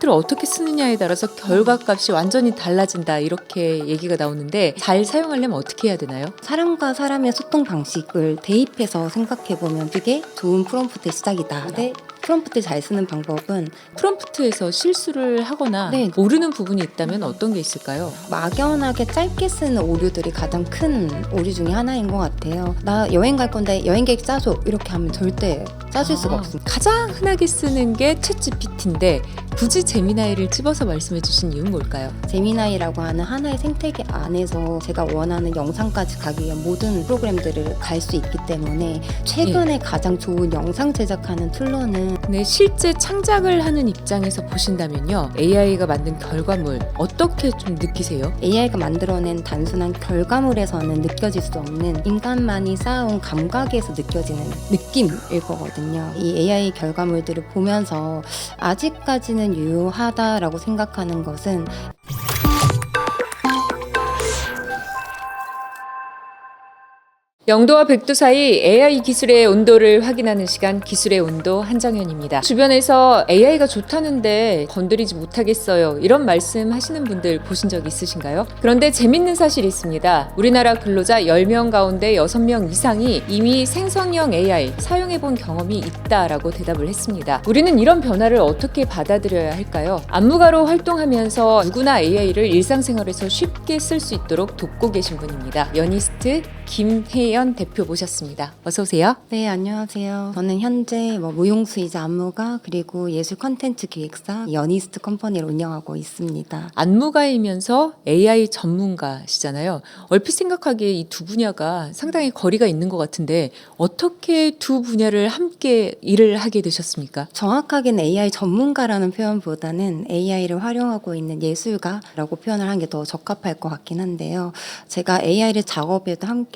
프롬프트를 어떻게 쓰느냐에 따라서 결과값이 완전히 달라진다 이렇게 얘기가 나오는데 잘 사용하려면 어떻게 해야 되나요? 사람과 사람의 소통 방식을 대입해서 생각해보면 그게 좋은 프롬프트의 시작이다. 근데 프롬프트 잘 쓰는 방법은 프롬프트에서 실수를 하거나 네. 모르는 부분이 있다면 어떤 게 있을까요? 막연하게 짧게 쓰는 오류들이 가장 큰 오류 중에 하나인 것 같아요. 나 여행 갈 건데 여행 계획 짜줘 이렇게 하면 절대 짜줄 수가 없습니다. 가장 흔하게 쓰는 게 챗GPT인데 굳이 제미나이를 집어서 말씀해 주신 이유는 뭘까요? 제미나이라고 하는 하나의 생태계 안에서 제가 원하는 영상까지 가기 위한 모든 프로그램들을 갈 수 있기 때문에 최근에 가장 좋은 영상 제작하는 툴로는 네, 실제 창작을 하는 입장에서 보신다면요. AI가 만든 결과물 어떻게 좀 느끼세요? AI가 만들어낸 단순한 결과물에서는 느껴질 수 없는 인간만이 쌓아온 감각에서 느껴지는 느낌일 거거든요. 이 AI 결과물들을 보면서 아직까지는 유효하다라고 생각하는 것은 영도와 백도 사이 AI 기술의 온도를 확인하는 시간, 기술의 온도 한정현입니다. 주변에서 AI가 좋다는데 건드리지 못하겠어요, 이런 말씀 하시는 분들 보신 적 있으신가요? 그런데 재밌는 사실이 있습니다. 우리나라 근로자 10명 가운데 6명 이상이 이미 생성형 AI 사용해본 경험이 있다라고 대답을 했습니다. 우리는 이런 변화를 어떻게 받아들여야 할까요? 안무가로 활동하면서 누구나 AI를 일상생활에서 쉽게 쓸 수 있도록 돕고 계신 분입니다. 연희스트 김혜연 대표 모셨습니다. 어서 오세요. 네, 안녕하세요. 저는 현재 무용수이자 안무가 그리고 예술 콘텐츠 기획사 연희스트 컴퍼니를 운영하고 있습니다. 안무가이면서 AI 전문가시잖아요. 얼핏 생각하기에 이 두 분야가 상당히 거리가 있는 것 같은데 어떻게 두 분야를 함께 일을 하게 되셨습니까? 정확하게는 AI 전문가라는 표현보다는 AI를 활용하고 있는 예술가라고 표현을 하는 게 더 적합할 것 같긴 한데요. 제가 AI를 작업에도 함께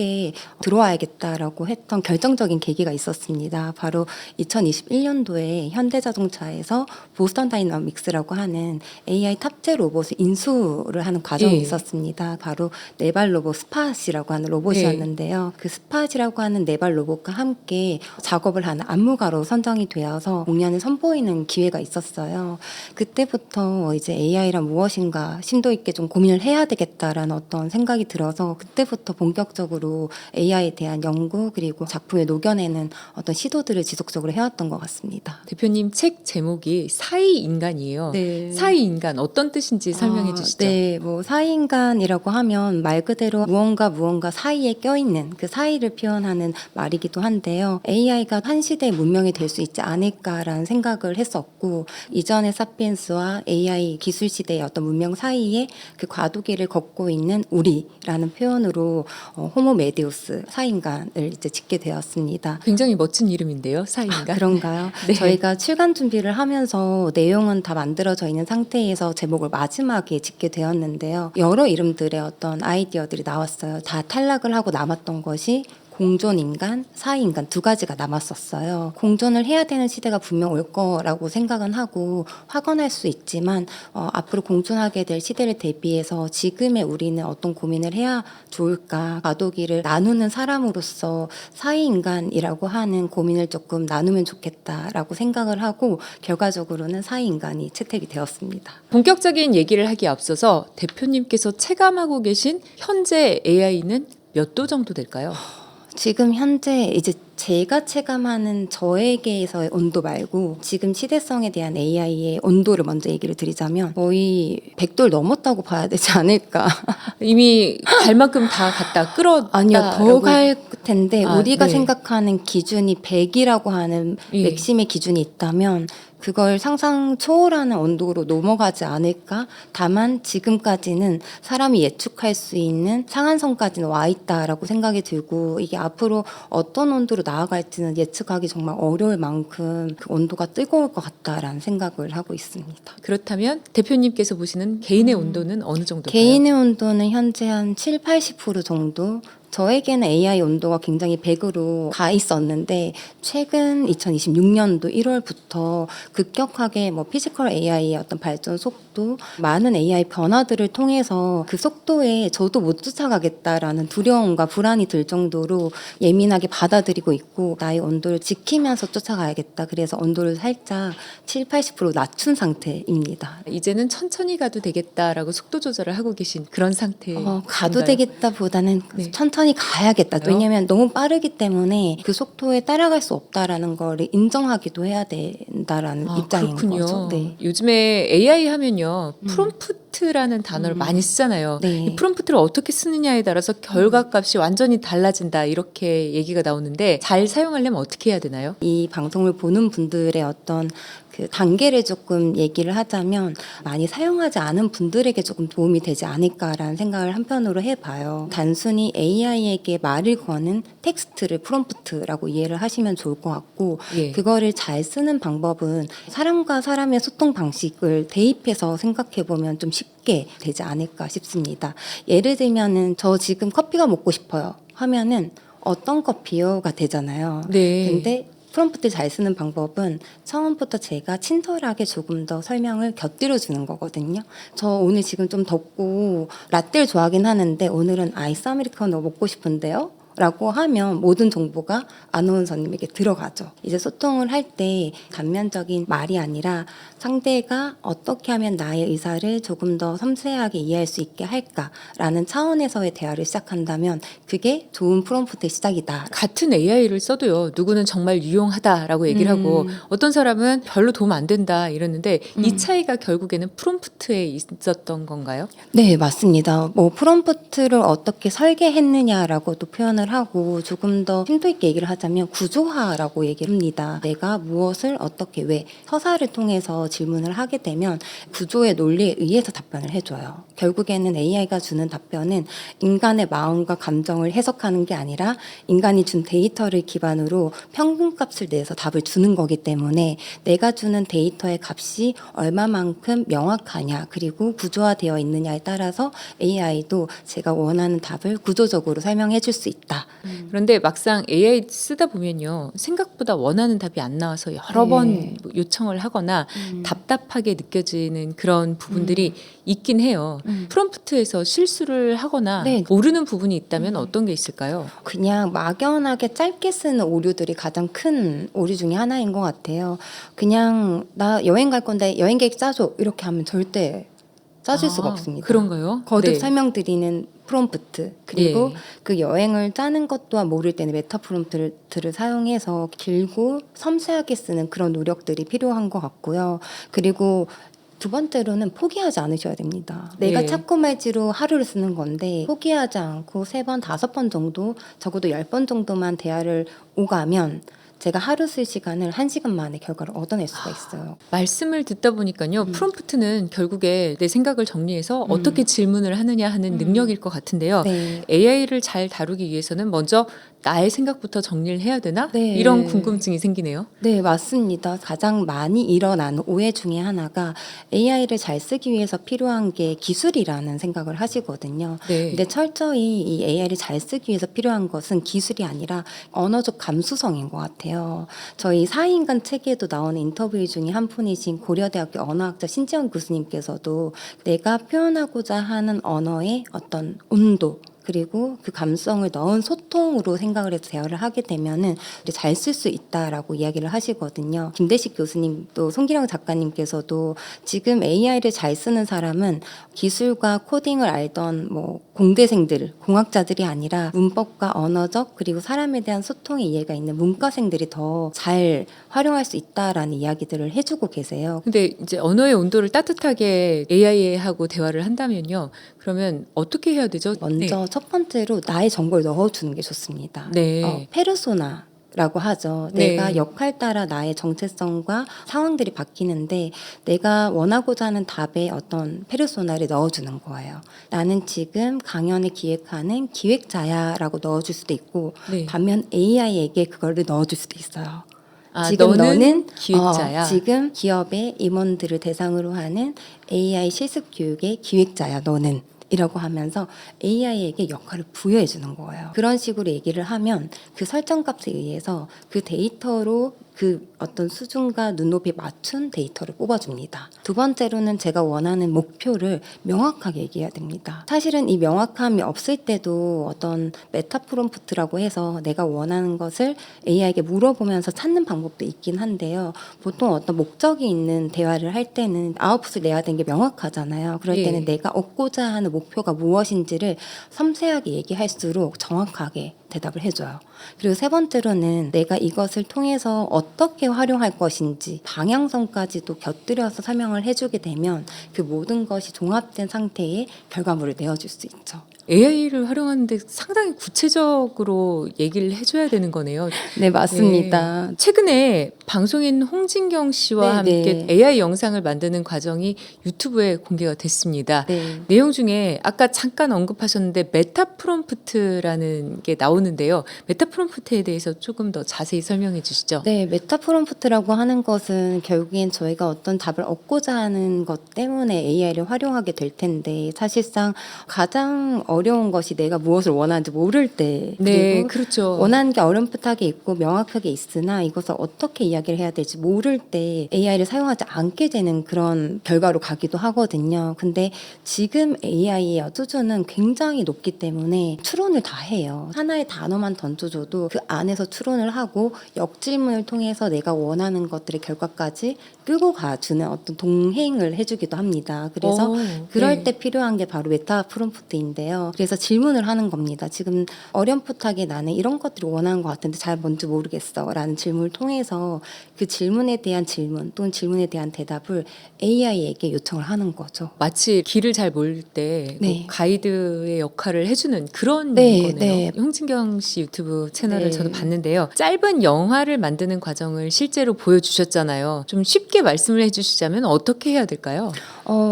들어와야겠다라고 했던 결정적인 계기가 있었습니다. 바로 2021년도에 현대자동차에서 보스턴 다이나믹스라고 하는 AI 탑재 로봇을 인수를 하는 과정이 예. 있었습니다. 바로 네발 로봇 스팟이라고 하는 로봇이었는데요. 그 스팟이라고 하는 네발 로봇과 함께 작업을 하는 안무가로 선정이 되어서 공연을 선보이는 기회가 있었어요. 그때부터 이제 AI란 무엇인가 심도 있게 좀 고민을 해야 되겠다라는 어떤 생각이 들어서 그때부터 본격적으로 AI에 대한 연구 그리고 작품에 녹여내는 어떤 시도들을 지속적으로 해왔던 것 같습니다. 대표님 책 제목이 사이인간이에요. 네. 사이인간 어떤 뜻인지 설명해 주시죠. 네, 사이인간이라고 하면 말 그대로 무언가 사이에 껴있는 그 사이를 표현하는 말이기도 한데요. AI가 한 시대의 문명이 될 수 있지 않을까라는 생각을 했었고 이전의 사피엔스와 AI 기술 시대의 어떤 문명 사이에 그 과도기를 걷고 있는 우리라는 표현으로 호모 메디우스 사이인간을 이제 짓게 되었습니다. 굉장히 멋진 이름인데요. 사이인간. 그런가요? 네. 저희가 출간 준비를 하면서 내용은 다 만들어져 있는 상태에서 제목을 마지막에 짓게 되었는데요. 여러 이름들의 어떤 아이디어들이 나왔어요. 다 탈락을 하고 남았던 것이 공존인간, 사이인간 두 가지가 남았었어요. 공존을 해야 되는 시대가 분명 올 거라고 생각은 하고 확언할 수 있지만 앞으로 공존하게 될 시대를 대비해서 지금의 우리는 어떤 고민을 해야 좋을까, 과도기를 나누는 사람으로서 사이인간이라고 하는 고민을 조금 나누면 좋겠다라고 생각을 하고 결과적으로는 사이인간이 채택이 되었습니다. 본격적인 얘기를 하기에 앞서서 대표님께서 체감하고 계신 현재 AI는 몇 도 정도 될까요? 지금 현재 이제 제가 체감하는 저에게에서의 온도 말고 지금 시대성에 대한 AI의 온도를 먼저 얘기를 드리자면 거의 100도를 넘었다고 봐야 되지 않을까. 이미 갈 만큼 다 갖다 끌었다. 아니요, 더 갈 텐데 우리가 네. 생각하는 기준이 100이라고 하는 예. 맥심의 기준이 있다면 그걸 상상 초월하는 온도로 넘어가지 않을까? 다만 지금까지는 사람이 예측할 수 있는 상한선까지는 와 있다라고 생각이 들고 이게 앞으로 어떤 온도로 나아갈지는 예측하기 정말 어려울 만큼 그 온도가 뜨거울 것 같다라는 생각을 하고 있습니다. 그렇다면 대표님께서 보시는 개인의 온도는 어느 정도일까요? 개인의 온도는 현재 한 7, 80% 정도 저에게는 AI 온도가 굉장히 100으로 가 있었는데 최근 2026년도 1월부터 급격하게 뭐 피지컬 AI의 어떤 발전 속도, 많은 AI 변화들을 통해서 그 속도에 저도 못 쫓아가겠다라는 두려움과 불안이 들 정도로 예민하게 받아들이고 있고 나의 온도를 지키면서 쫓아가야겠다. 그래서 온도를 살짝 70~80% 낮춘 상태입니다. 이제는 천천히 가도 되겠다라고 속도 조절을 하고 계신 그런 상태. 가도 되겠다보다는 네. 천천히 가야겠다. 그래요? 왜냐하면 너무 빠르기 때문에 그 속도에 따라갈 수 없다라는 걸 인정하기도 해야 된다라는 입장인 그렇군요. 거죠. 네. 요즘에 AI 하면요, 프롬프트라는 단어를 많이 쓰잖아요. 네. 이 프롬프트를 어떻게 쓰느냐에 따라서 결과값이 완전히 달라진다 이렇게 얘기가 나오는데 잘 사용하려면 어떻게 해야 되나요? 이 방송을 보는 분들의 어떤 그 단계를 조금 얘기를 하자면 많이 사용하지 않은 분들에게 조금 도움이 되지 않을까라는 생각을 한편으로 해봐요. 단순히 AI에게 말을 거는 텍스트를 프롬프트라고 이해를 하시면 좋을 것 같고 예. 그거를 잘 쓰는 방법은 사람과 사람의 소통 방식을 대입해서 생각해보면 좀 쉽게 되지 않을까 싶습니다. 예를 들면은 저 지금 커피가 먹고 싶어요 하면은 어떤 커피요가 되잖아요. 네. 근데 프롬프트 잘 쓰는 방법은 처음부터 제가 친절하게 조금 더 설명을 곁들여 주는 거거든요. 저 오늘 지금 좀 덥고 라떼를 좋아하긴 하는데 오늘은 아이스 아메리카노 먹고 싶은데요. 라고 하면 모든 정보가 아나운서님에게 들어가죠. 이제 소통을 할 때 단면적인 말이 아니라 상대가 어떻게 하면 나의 의사를 조금 더 섬세하게 이해할 수 있게 할까라는 차원에서의 대화를 시작한다면 그게 좋은 프롬프트의 시작이다. 같은 AI를 써도요, 누구는 정말 유용하다라고 얘기를 하고 어떤 사람은 별로 도움 안 된다 이러는데 이 차이가 결국에는 프롬프트에 있었던 건가요? 네, 맞습니다. 뭐 프롬프트를 어떻게 설계했느냐라고도 표현을 하고 조금 더 심도 있게 얘기를 하자면 구조화라고 얘기를 합니다. 내가 무엇을 어떻게 왜 서사를 통해서 질문을 하게 되면 구조의 논리에 의해서 답변을 해줘요. 결국에는 AI가 주는 답변은 인간의 마음과 감정을 해석하는 게 아니라 인간이 준 데이터를 기반으로 평균값을 내서 답을 주는 거기 때문에 내가 주는 데이터의 값이 얼마만큼 명확하냐 그리고 구조화되어 있느냐에 따라서 AI도 제가 원하는 답을 구조적으로 설명해 줄 수 있다. 그런데 막상 AI 쓰다 보면요, 생각보다 원하는 답이 안 나와서 여러 네. 번 요청을 하거나 답답하게 느껴지는 그런 부분들이 있긴 해요. 프롬프트에서 실수를 하거나 네. 모르는 부분이 있다면 어떤 게 있을까요? 그냥 막연하게 짧게 쓰는 오류들이 가장 큰 오류 중에 하나인 것 같아요. 그냥 나 여행 갈 건데 여행 계획 짜줘 이렇게 하면 절대 짜줄 수가 없습니다. 그런가요? 거듭 네. 설명드리는 프롬프트 그리고 예. 그 여행을 짜는 것 또한 모를 때는 메타 프롬프트를 사용해서 길고 섬세하게 쓰는 그런 노력들이 필요한 것 같고요. 그리고 두 번째로는 포기하지 않으셔야 됩니다. 내가 예. 찾고 말지로 하루를 쓰는 건데 포기하지 않고 3번, 5번 정도 적어도 10번 정도만 대화를 오가면 제가 하루 쓸 시간을 1시간 만에 결과를 얻어낼 수가 있어요. 말씀을 듣다 보니까요, 프롬프트는 결국에 내 생각을 정리해서 어떻게 질문을 하느냐 하는 능력일 것 같은데요. 네. AI를 잘 다루기 위해서는 먼저 나의 생각부터 정리를 해야 되나? 네. 이런 궁금증이 생기네요. 네, 맞습니다. 가장 많이 일어나는 오해 중에 하나가 AI를 잘 쓰기 위해서 필요한 게 기술이라는 생각을 하시거든요. 네. 근데 철저히 이 AI를 잘 쓰기 위해서 필요한 것은 기술이 아니라 언어적 감수성인 것 같아요. 저희 사이인간 책에도 나오는 인터뷰 중에 한 분이신 고려대학교 언어학자 신지영 교수님께서도 내가 표현하고자 하는 언어의 어떤 온도 그리고 그 감성을 넣은 소통으로 생각을 해서 대화를 하게 되면은 잘 쓸 수 있다라고 이야기를 하시거든요. 김대식 교수님도 송기령 작가님께서도 지금 AI를 잘 쓰는 사람은 기술과 코딩을 알던 뭐 공대생들, 공학자들이 아니라 문법과 언어적 그리고 사람에 대한 소통의 이해가 있는 문과생들이 더 잘 활용할 수 있다라는 이야기들을 해주고 계세요. 근데 이제 언어의 온도를 따뜻하게 AI하고 대화를 한다면요, 그러면 어떻게 해야 되죠? 먼저 첫 번째로 나의 정보를 넣어주는 게 좋습니다. 네. 페르소나 라고 하죠. 네. 내가 역할 따라 나의 정체성과 상황들이 바뀌는데 내가 원하고자 하는 답에 어떤 페르소나를 넣어주는 거예요. 나는 지금 강연을 기획하는 기획자야 라고 넣어줄 수도 있고 네. 반면 AI에게 그거를 넣어줄 수도 있어요. 지금 너는 기획자야. 지금 기업의 임원들을 대상으로 하는 AI 실습 교육의 기획자야 너는. 이라고 하면서 AI에게 역할을 부여해 주는 거예요. 그런 식으로 얘기를 하면 그 설정 값에 의해서 그 데이터로 그 어떤 수준과 눈높이 맞춘 데이터를 뽑아줍니다. 두 번째로는 제가 원하는 목표를 명확하게 얘기해야 됩니다. 사실은 이 명확함이 없을 때도 어떤 메타 프롬프트라고 해서 내가 원하는 것을 AI에게 물어보면서 찾는 방법도 있긴 한데요. 보통 어떤 목적이 있는 대화를 할 때는 아웃풋을 내야 되는 게 명확하잖아요. 그럴 때는 예. 내가 얻고자 하는 목표가 무엇인지를 섬세하게 얘기할수록 정확하게 대답을 해줘요. 그리고 세 번째로는 내가 이것을 통해서 어떻게 활용할 것인지 방향성까지도 곁들여서 설명을 해주게 되면 그 모든 것이 종합된 상태의 결과물을 내어줄 수 있죠. AI를 활용하는데 상당히 구체적으로 얘기를 해줘야 되는 거네요. 네, 맞습니다. 네. 최근에 방송인 홍진경 씨와 네, 함께 네. AI 영상을 만드는 과정이 유튜브에 공개가 됐습니다. 네. 내용 중에 아까 잠깐 언급하셨는데 메타 프롬프트라는 게 나오는데요. 메타 프롬프트에 대해서 조금 더 자세히 설명해 주시죠. 네, 메타 프롬프트라고 하는 것은 결국엔 저희가 어떤 답을 얻고자 하는 것 때문에 AI를 활용하게 될 텐데 사실상 가장 어려운 것이 내가 무엇을 원하는지 모를 때 네, 그리고 그렇죠. 원하는 게 어렴풋하게 있고 명확하게 있으나 이것을 어떻게 이야기를 해야 될지 모를 때 AI를 사용하지 않게 되는 그런 결과로 가기도 하거든요. 근데 지금 AI의 수준은 굉장히 높기 때문에 추론을 다 해요. 하나의 단어만 던져줘도 그 안에서 추론을 하고 역질문을 통해서 내가 원하는 것들의 결과까지 끌고 가주는 어떤 동행을 해주기도 합니다. 그래서 그럴 네. 때 필요한 게 바로 메타 프롬프트인데요. 그래서 질문을 하는 겁니다. 지금 어렴풋하게 나는 이런 것들을 원하는 것 같은데 잘 뭔지 모르겠어 라는 질문을 통해서 그 질문에 대한 질문 또는 질문에 대한 대답을 AI에게 요청을 하는 거죠. 마치 길을 잘 모를 때 네. 가이드의 역할을 해주는 그런 네, 거네요. 네. 홍진경 씨 유튜브 채널을 네. 저도 봤는데요. 짧은 영화를 만드는 과정을 실제로 보여주셨잖아요. 좀 쉽게 말씀을 해주시자면 어떻게 해야 될까요?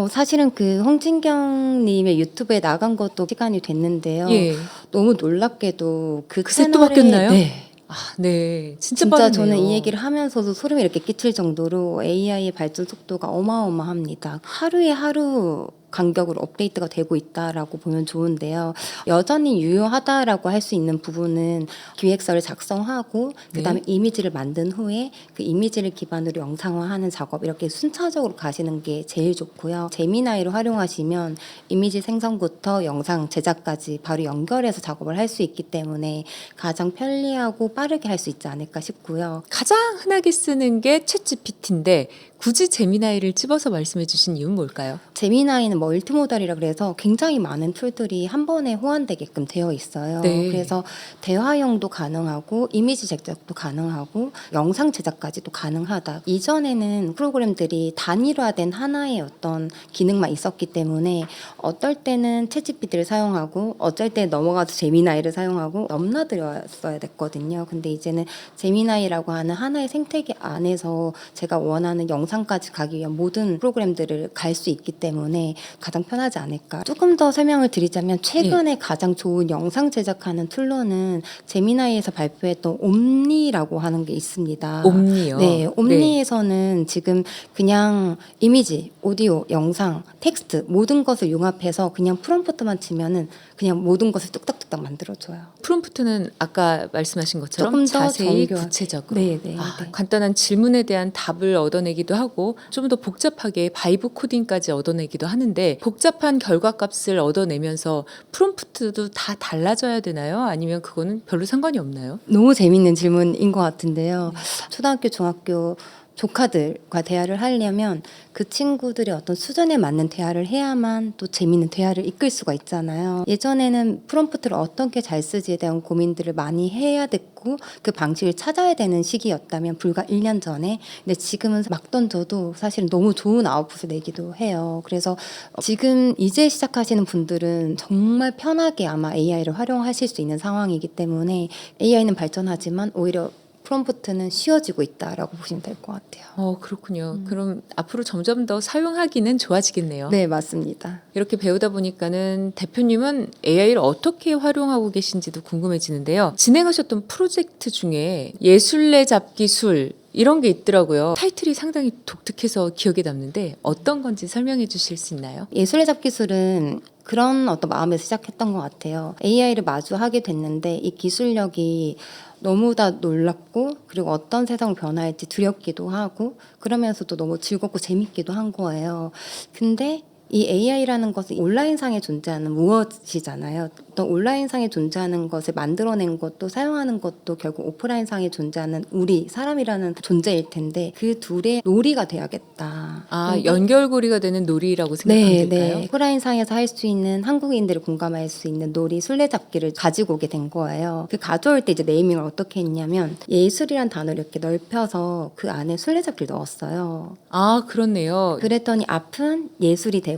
사실은 그 홍진경님의 유튜브에 나간 것도 시간이 됐는데요. 예. 너무 놀랍게도 그 그새 또 채널에- 바뀌었나요? 네. 아, 네. 진짜 진짜 빠르네요. 저는 이 얘기를 하면서도 소름이 이렇게 끼칠 정도로 AI의 발전 속도가 어마어마합니다. 하루에 하루 간격으로 업데이트가 되고 있다라고 보면 좋은데요. 여전히 유효하다라고 할 수 있는 부분은 기획서를 작성하고 그다음에 이미지를 만든 후에 그 이미지를 기반으로 영상화하는 작업 이렇게 순차적으로 가시는 게 제일 좋고요. 제미나이를 활용하시면 이미지 생성부터 영상 제작까지 바로 연결해서 작업을 할 수 있기 때문에 가장 편리하고 빠르게 할 수 있지 않을까 싶고요. 가장 흔하게 쓰는 게 챗GPT인데 굳이 제미나이를 집어서 말씀해 주신 이유는 뭘까요? 제미나이는 멀티모달이라 그래서 굉장히 많은 툴들이 한 번에 호환되게끔 되어 있어요. 네. 그래서 대화형도 가능하고 이미지 제작도 가능하고 영상 제작까지도 가능하다. 이전에는 프로그램들이 단일화된 하나의 어떤 기능만 있었기 때문에 어떨 때는 챗GPT를 사용하고 어쩔 때 넘어가서 제미나이를 사용하고 넘나들었어야 됐거든요. 근데 이제는 제미나이라고 하는 하나의 생태계 안에서 제가 원하는 영상까지 가기 위한 모든 프로그램들을 갈 수 있기 때문에 가장 편하지 않을까. 조금 더 설명을 드리자면 최근에 가장 좋은 영상 제작하는 툴로는 제미나이에서 발표했던 옴니라고 하는 게 있습니다. 옴니요. 네, 옴니에서는 지금 그냥 이미지, 오디오, 영상, 텍스트 모든 것을 융합해서 그냥 프롬프트만 치면은 그냥 모든 것을 뚝딱뚝딱 만들어줘요. 프롬프트는 아까 말씀하신 것처럼 조금 더 자세히 정교하게. 구체적으로 네, 네, 아, 네. 간단한 질문에 대한 답을 얻어내기도 하고 좀 더 복잡하게 바이브 코딩까지 얻어내기도 하는데 복잡한 결과값을 얻어내면서 프롬프트도 다 달라져야 되나요? 아니면 그거는 별로 상관이 없나요? 너무 재밌는 질문인 것 같은데요. 초등학교, 중학교 조카들과 대화를 하려면 그 친구들의 어떤 수준에 맞는 대화를 해야만 또 재밌는 대화를 이끌 수가 있잖아요. 예전에는 프롬프트를 어떻게 잘 쓰지에 대한 고민들을 많이 해야 됐고 그 방식을 찾아야 되는 시기였다면 불과 1년 전에 근데 지금은 막 던져도 사실은 너무 좋은 아웃풋을 내기도 해요. 그래서 지금 이제 시작하시는 분들은 정말 편하게 아마 AI를 활용하실 수 있는 상황이기 때문에 AI는 발전하지만 오히려 프롬프트는 쉬워지고 있다라고 보시면 될 것 같아요. 그렇군요. 그럼 앞으로 점점 더 사용하기는 좋아지겠네요. 네, 맞습니다. 이렇게 배우다 보니까는 대표님은 AI를 어떻게 활용하고 계신지도 궁금해지는데요. 진행하셨던 프로젝트 중에 예술래 잡기 술 이런 게 있더라고요. 타이틀이 상당히 독특해서 기억에 남는데 어떤 건지 설명해 주실 수 있나요? 예술의 잡기술은 그런 어떤 마음에서 시작했던 것 같아요. AI를 마주하게 됐는데 이 기술력이 너무 다 놀랍고 그리고 어떤 세상을 변화할지 두렵기도 하고 그러면서도 너무 즐겁고 재밌기도 한 거예요. 근데 이 AI라는 것은 온라인상에 존재하는 무엇이잖아요. 또 온라인상에 존재하는 것을 만들어낸 것도 사용하는 것도 결국 오프라인상에 존재하는 우리 사람이라는 존재일 텐데 그 둘의 놀이가 돼야겠다. 아, 연결고리가 되는 놀이라고 생각하면 네, 될까요? 네. 오프라인상에서 할 수 있는 한국인들이 공감할 수 있는 놀이 술래잡기를 가지고 오게 된 거예요. 그 가져올 때 이제 네이밍을 어떻게 했냐면 예술이란 단어를 이렇게 넓혀서 그 안에 술래잡기를 넣었어요. 아, 그렇네요. 그랬더니 앞은 예술이 되고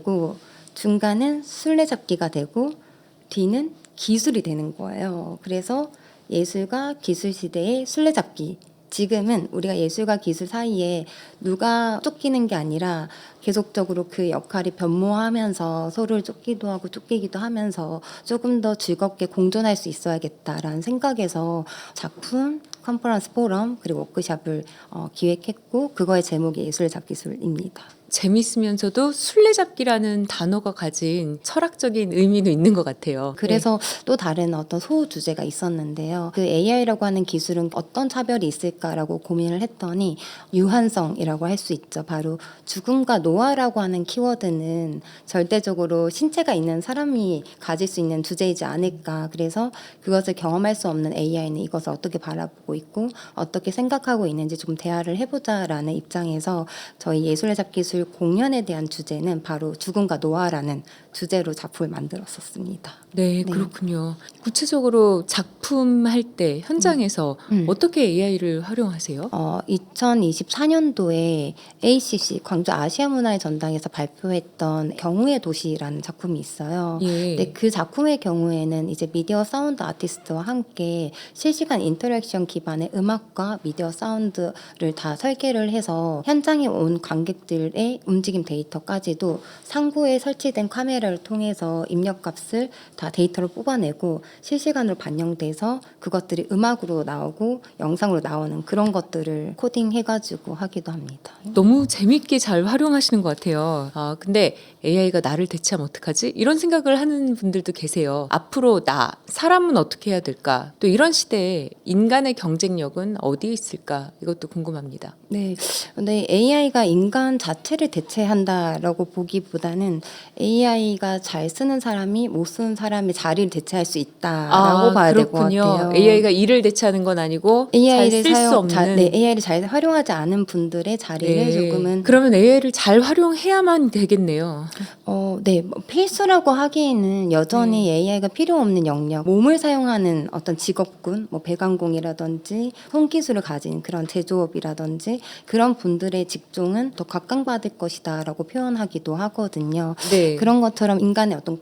중간은 술래잡기가 되고 뒤는 기술이 되는 거예요. 그래서 예술과 기술 시대의 술래잡기. 지금은 우리가 예술과 기술 사이에 누가 쫓기는 게 아니라 계속적으로 그 역할이 변모하면서 서로를 쫓기도 하고 쫓기기도 하면서 조금 더 즐겁게 공존할 수 있어야겠다라는 생각에서 작품, 컨퍼런스 포럼 그리고 워크숍을 기획했고 그거의 제목이 예술의 잡기술입니다. 재밌으면서도 술래잡기라는 단어가 가진 철학적인 의미도 있는 것 같아요. 그래서 또 다른 어떤 소호 주제가 있었는데요. 그 AI라고 하는 기술은 어떤 차별이 있을까라고 고민을 했더니 유한성이라고 할 수 있죠. 바로 죽음과 노화라고 하는 키워드는 절대적으로 신체가 있는 사람이 가질 수 있는 주제이지 않을까. 그래서 그것을 경험할 수 없는 AI는 이것을 어떻게 바라보고 있고 어떻게 생각하고 있는지 좀 대화를 해보자라는 입장에서 저희 예술의 잡기술 공연에 대한 주제는 바로 죽음과 노화라는 주제로 작품을 만들었었습니다. 네, 네. 그렇군요. 구체적으로 작품 할 때 현장에서 어떻게 AI를 활용하세요? 2024년도에 ACC 광주 아시아문화의 전당에서 발표했던 경우의 도시라는 작품이 있어요. 예. 근데 그 작품의 경우에는 이제 미디어 사운드 아티스트와 함께 실시간 인터랙션 기반의 음악과 미디어 사운드를 다 설계를 해서 현장에 온 관객들의 움직임 데이터까지도 상부에 설치된 카메라를 통해서 입력값을 다 데이터를 뽑아내고 실시간으로 반영돼서 그것들이 음악으로 나오고 영상으로 나오는 그런 것들을 코딩해가지고 하기도 합니다. 너무 재밌게 잘 활용하시는 것 같아요. 아, 근데 AI가 나를 대체하면 어떡하지? 이런 생각을 하는 분들도 계세요. 앞으로 사람은 어떻게 해야 될까? 또 이런 시대에 인간의 경쟁력은 어디에 있을까? 이것도 궁금합니다. 네. 근데 AI가 인간 자체를 대체한다라고 보기보다는 AI가 잘 쓰는 사람이 못 쓰는 사람의 자리를 대체할 수 있다라고 봐야 될 것 같아요. AI가 일을 대체하는 건 아니고 AI를 잘 쓸 수 없는. AI를 잘 활용하지 않은 분들의 자리를 네. 조금은 그러면 AI를 잘 활용해야만 되겠네요. 네, 뭐 필수라고 하기에는 여전히 네. AI가 필요 없는 영역, 몸을 사용하는 어떤 직업군, 뭐 배관공이라든지 손기술을 가진 그런 제조업이라든지 그런 분들의 직종은 더 각광받을 것이다라고 표현하기도 하거든요. 네. 그런 것처럼 인간의 어떤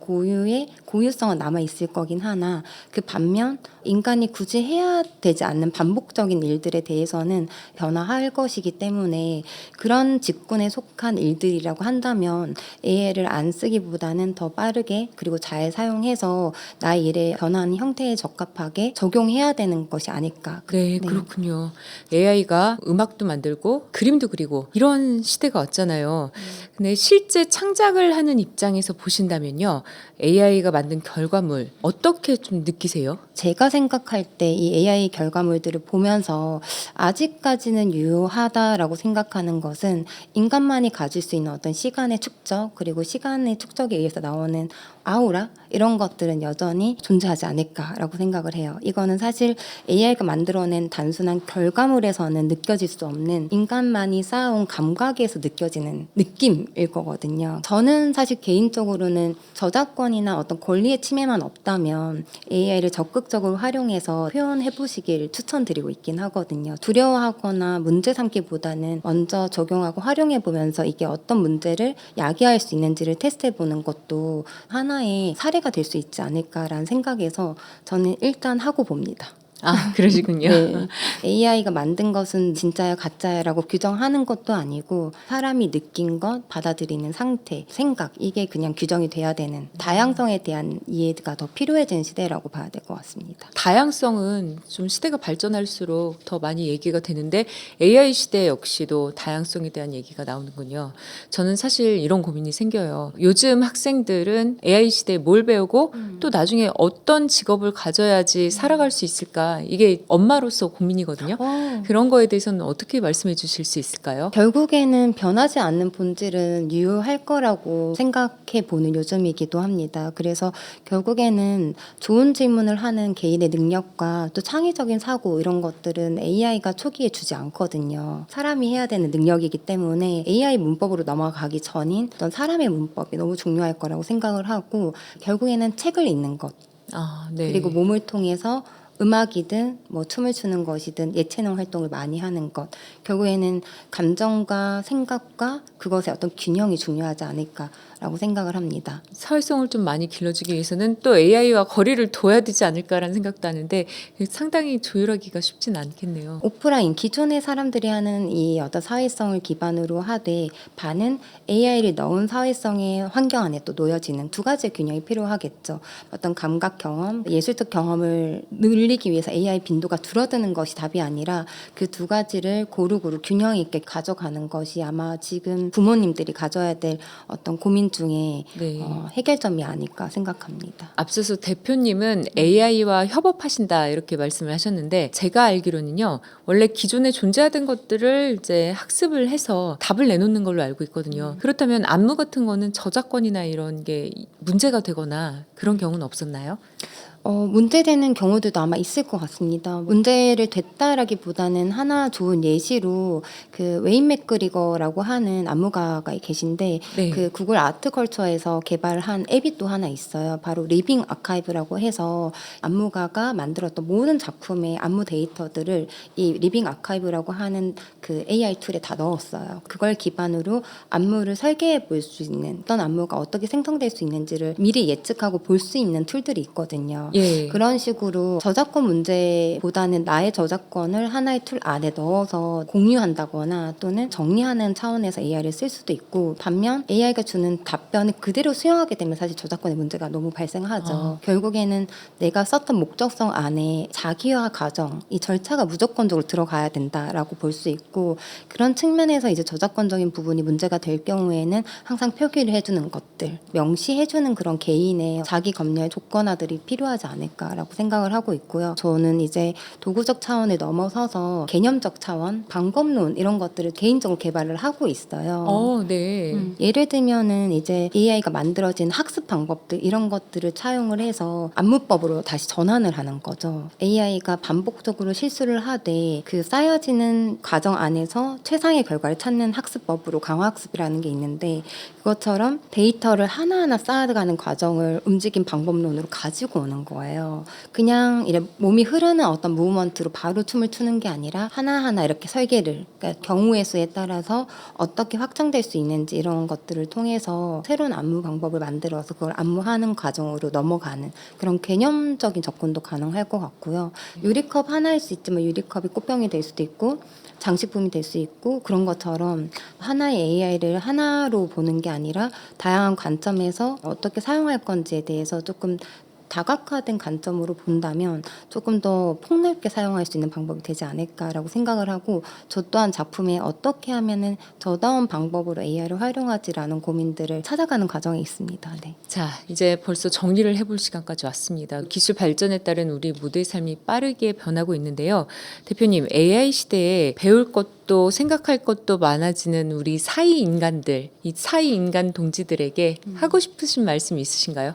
고유성은 남아 있을 거긴 하나 그 반면 인간이 굳이 해야 되지 않는 반복적인 일들에 대해서는 변화할 것이기 때문에 그런 직군에 속한 일들이라고 한다면 AI를 안 쓰기보다는 더 빠르게 그리고 잘 사용해서 나의 일에 변화하는 형태에 적합하게 적용해야 되는 것이 아닐까. 네, 그렇군요. AI가 음악도 만들고 그림도 그리고 이런 시대가 왔잖아요. 근데 실제 창작을 하는 입장에서 보신다면요. AI가 만든 결과물 어떻게 좀 느끼세요? 제가 생각할 때 이 AI 결과물들을 보면서 아직까지는 유효하다라고 생각하는 것은 인간만이 가질 수 있는 어떤 시간의 축적 그리고 시간의 축적에 의해서 나오는 아우라 이런 것들은 여전히 존재하지 않을까라고 생각을 해요. 이거는 사실 AI가 만들어낸 단순한 결과물에서는 느껴질 수 없는 인간만이 쌓아온 감각에서 느껴지는 느낌일 거거든요. 저는 사실 개인적으로는 저작권이나 어떤 권리의 침해만 없다면 AI를 적극적으로 활용해서 표현해 보시길 추천드리고 있긴 하거든요. 두려워하거나 문제 삼기보다는 먼저 적용하고 활용해 보면서 이게 어떤 문제를 야기할 수 있는지를 테스트해 보는 것도 하나의 사례가 될 수 있지 않을까라는 생각에서 저는 일단 하고 봅니다. 아, 그러시군요. 네. AI가 만든 것은 진짜야 가짜야라고 규정하는 것도 아니고 사람이 느낀 것, 받아들이는 상태, 생각 이게 그냥 규정이 돼야 되는 다양성에 대한 이해가 더 필요해진 시대라고 봐야 될 것 같습니다. 다양성은 좀 시대가 발전할수록 더 많이 얘기가 되는데 AI 시대 역시도 다양성에 대한 얘기가 나오는군요. 저는 사실 이런 고민이 생겨요. 요즘 학생들은 AI 시대에 뭘 배우고 또 나중에 어떤 직업을 가져야지 살아갈 수 있을까? 이게 엄마로서 고민이거든요. 그런 거에 대해서는 어떻게 말씀해 주실 수 있을까요? 결국에는 변하지 않는 본질은 유효할 거라고 생각해 보는 요즘이기도 합니다. 그래서 결국에는 좋은 질문을 하는 개인의 능력과 또 창의적인 사고 이런 것들은 AI가 초기에 주지 않거든요. 사람이 해야 되는 능력이기 때문에 AI 문법으로 넘어가기 전인 어떤 사람의 문법이 너무 중요할 거라고 생각을 하고 결국에는 책을 읽는 것 아, 네. 그리고 몸을 통해서 음악이든 뭐 춤을 추는 것이든 예체능 활동을 많이 하는 것 결국에는 감정과 생각과 그것의 어떤 균형이 중요하지 않을까라고 생각을 합니다. 사회성을 좀 많이 길러주기 위해서는 또 AI와 거리를 둬야 되지 않을까라는 생각도 하는데 상당히 조율하기가 쉽진 않겠네요. 오프라인 기존의 사람들이 하는 이 어떤 사회성을 기반으로 하되 반은 AI를 넣은 사회성의 환경 안에 또 놓여지는 두 가지의 균형이 필요하겠죠. 어떤 감각 경험, 예술적 경험을 늘리기 위해서 AI 빈도가 줄어드는 것이 답이 아니라 그 두 가지를 고루고루 균형 있게 가져가는 것이 아마 지금 부모님들이 가져야 될 어떤 고민 중에 네. 해결점이 아닐까 생각합니다. 앞서서 대표님은 AI와 협업하신다 이렇게 말씀을 하셨는데 제가 알기로는요 원래 기존에 존재하던 것들을 이제 학습을 해서 답을 내놓는 걸로 알고 있거든요. 그렇다면 안무 같은 거는 저작권이나 이런 게 문제가 되거나 그런 경우는 없었나요? 문제되는 경우들도 아마 있을 것 같습니다. 문제를 됐다라기보다는 하나 좋은 예시로 그 웨인 맥그리거라고 하는 안무가가 계신데 네. 그 구글 아트컬처에서 개발한 앱이 또 하나 있어요. 바로 리빙 아카이브라고 해서 안무가가 만들었던 모든 작품의 안무 데이터들을 이 리빙 아카이브라고 하는 그 AI 툴에 다 넣었어요. 그걸 기반으로 안무를 설계해 볼 수 있는 어떤 안무가 어떻게 생성될 수 있는지를 미리 예측하고 볼 수 있는 툴들이 있거든요. 예. 그런 식으로 저작권 문제보다는 나의 저작권을 하나의 툴 안에 넣어서 공유한다거나 또는 정리하는 차원에서 AI를 쓸 수도 있고 반면 AI가 주는 답변을 그대로 수용하게 되면 사실 저작권의 문제가 너무 발생하죠. 결국에는 내가 썼던 목적성 안에 자기화 과정, 이 절차가 무조건적으로 들어가야 된다라고 볼 수 있고 그런 측면에서 이제 저작권적인 부분이 문제가 될 경우에는 항상 표기를 해주는 것들, 명시해주는 그런 개인의 자기 검열 조건화들이 필요하지 않을까라고 생각을 하고 있고요. 저는 이제 도구적 차원을 넘어서서 개념적 차원, 방법론 이런 것들을 개인적으로 개발을 하고 있어요. 네. 예를 들면은 이제 AI가 만들어진 학습 방법들 이런 것들을 차용을 해서 안무법으로 다시 전환을 하는 거죠. AI가 반복적으로 실수를 하되 그 쌓여지는 과정 안에서 최상의 결과를 찾는 학습법으로 강화학습이라는 게 있는데 그것처럼 데이터를 하나하나 쌓아가는 과정을 움직임 방법론으로 가지고 오는 거예요. 그냥 이래 몸이 흐르는 어떤 무브먼트로 바로 춤을 추는 게 아니라 하나하나 이렇게 설계를 그러니까 경우의 수에 따라서 어떻게 확장될 수 있는지 이런 것들을 통해서 새로운 안무 방법을 만들어서 그걸 안무하는 과정으로 넘어가는 그런 개념적인 접근도 가능할 것 같고요. 유리컵 하나일 수 있지만 유리컵이 꽃병이 될 수도 있고 장식품이 될 수 있고 그런 것처럼 하나의 AI를 하나로 보는 게 아니라 다양한 관점에서 어떻게 사용할 건지에 대해서 조금 다각화된 관점으로 본다면 조금 더 폭넓게 사용할 수 있는 방법이 되지 않을까라고 생각을 하고 저 또한 작품에 어떻게 하면은 저다운 방법으로 AI를 활용하지라는 고민들을 찾아가는 과정에 있습니다. 네. 자, 이제 벌써 정리를 해볼 시간까지 왔습니다. 기술 발전에 따른 우리 모두의 삶이 빠르게 변하고 있는데요. 대표님, AI 시대에 배울 것도 생각할 것도 많아지는 우리 사이 인간들, 이 사이 인간 동지들에게 하고 싶으신 말씀 있으신가요?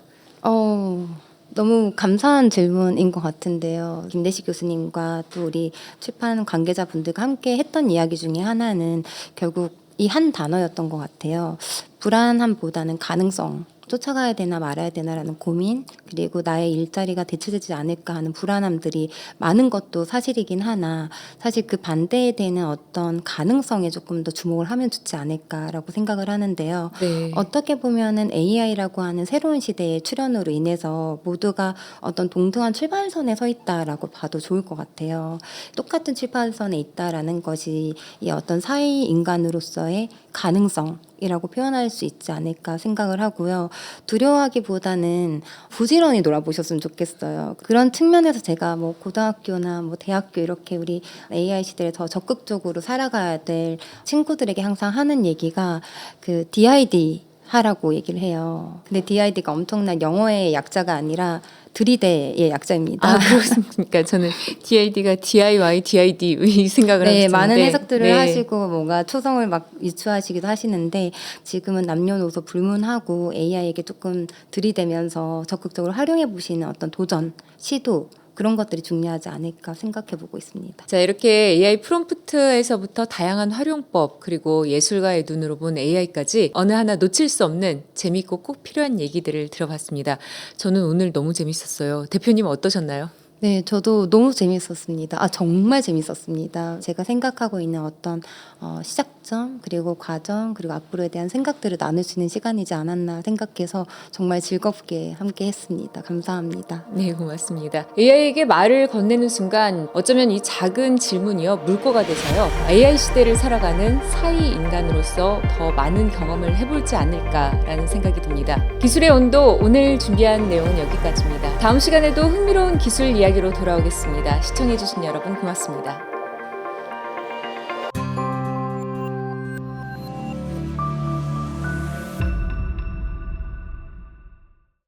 너무 감사한 질문인 것 같은데요. 김대식 교수님과 또 우리 출판 관계자분들과 함께 했던 이야기 중에 하나는 결국 이 한 단어였던 것 같아요. 불안함보다는 가능성. 쫓아가야 되나 말아야 되나라는 고민, 그리고 나의 일자리가 대체되지 않을까 하는 불안함들이 많은 것도 사실이긴 하나 사실 그 반대에 되는 어떤 가능성에 조금 더 주목을 하면 좋지 않을까라고 생각을 하는데요. 네. 어떻게 보면은 AI라고 하는 새로운 시대의 출현으로 인해서 모두가 어떤 동등한 출발선에 서 있다라고 봐도 좋을 것 같아요. 똑같은 출발선에 있다라는 것이 이 어떤 사회 인간으로서의 가능성이라고 표현할 수 있지 않을까 생각을 하고요. 두려워하기보다는 부지런히 놀아보셨으면 좋겠어요. 그런 측면에서 제가 뭐 고등학교나 뭐 대학교 이렇게 우리 AI 시대를 더 적극적으로 살아가야 될 친구들에게 항상 하는 얘기가 그 DID 하라고 얘기를 해요. 근데 DID가 엄청난 영어의 약자가 아니라 들이대의 약자입니다. 아, 그렇습니까? 저는 DID가 DIY, DID 이 생각을 하고 네, 있었는데. 많은 해석들을 네. 하시고 뭔가 초성을 막 유추하시기도 하시는데 지금은 남녀노소 불문하고 AI에게 조금 들이대면서 적극적으로 활용해 보시는 어떤 도전, 시도 그런 것들이 중요하지 않을까 생각해 보고 있습니다. 자, 이렇게 AI 프롬프트에서부터 다양한 활용법, 그리고 예술가의 눈으로 본 AI까지 어느 하나 놓칠 수 없는 재밌고 꼭 필요한 얘기들을 들어봤습니다. 저는 오늘 너무 재밌었어요. 대표님 어떠셨나요? 네, 저도 너무 재밌었습니다. 아, 정말 재밌었습니다. 제가 생각하고 있는 어떤 시작점, 그리고 과정, 그리고 앞으로에 대한 생각들을 나눌 수 있는 시간이지 않았나 생각해서 정말 즐겁게 함께 했습니다. 감사합니다. 네, 고맙습니다. AI에게 말을 건네는 순간 어쩌면 이 작은 질문이요, 물꼬가 돼서요, AI 시대를 살아가는 사이 인간으로서 더 많은 경험을 해볼지 않을까라는 생각이 듭니다. 기술의 온도, 오늘 준비한 내용은 여기까지입니다. 다음 시간에도 흥미로운 기술 이야기로 돌아오겠습니다. 시청해주신 여러분 고맙습니다.